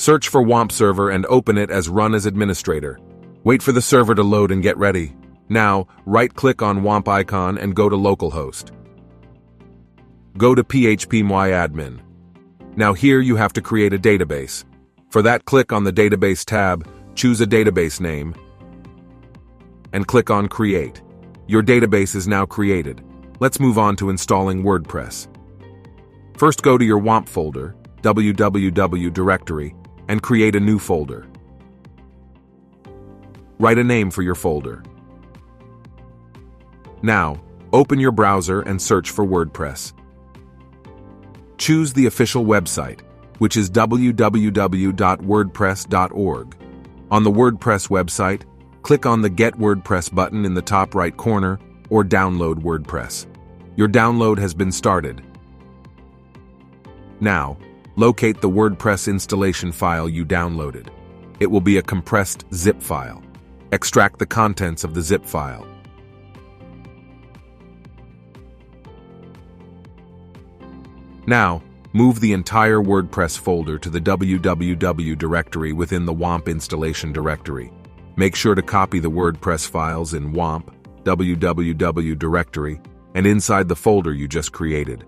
Search for WAMP Server and open it as Run as Administrator. Wait for the server to load and get ready. Now, right-click on WAMP icon and go to localhost. Go to phpMyAdmin. Now here you have to create a database. For that, click on the Database tab, choose a database name, and click on Create. Your database is now created. Let's move on to installing WordPress. First, go to your WAMP folder, www directory, and create a new folder. Write a name for your folder. Now, open your browser and search for WordPress. Choose the official website, which is www.wordpress.org. On the WordPress website, click on the Get WordPress button in the top right corner or download WordPress. Your download has been started. Now, locate the WordPress installation file you downloaded. It will be a compressed zip file. Extract the contents of the zip file. Now, move the entire WordPress folder to the www directory within the WAMP installation directory. Make sure to copy the WordPress files in WAMP, www directory, and inside the folder you just created.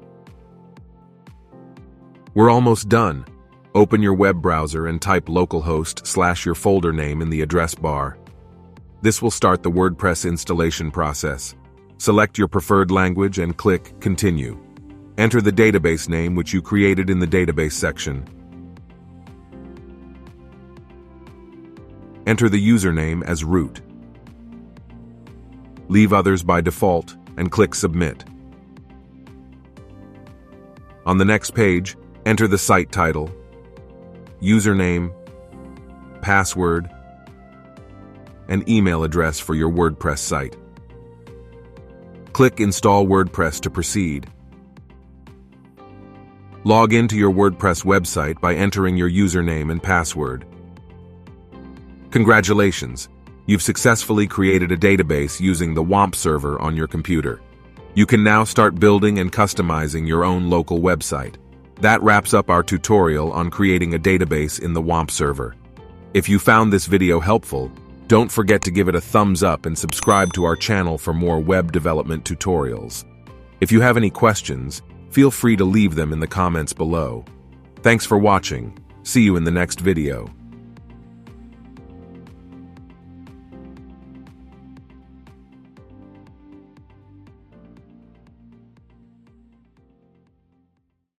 We're almost done. Open your web browser and type localhost / your folder name in the address bar. This will start the WordPress installation process. Select your preferred language and click Continue. Enter the database name which you created in the database section. Enter the username as root. Leave others by default and click Submit. On the next page, enter the site title, username, password, and email address for your WordPress site. Click Install WordPress to proceed. Log into your WordPress website by entering your username and password. Congratulations! You've successfully created a database using the WAMP server on your computer. You can now start building and customizing your own local website. That wraps up our tutorial on creating a database in the WAMP server. If you found this video helpful, don't forget to give it a thumbs up and subscribe to our channel for more web development tutorials. If you have any questions, feel free to leave them in the comments below. Thanks for watching. See you in the next video.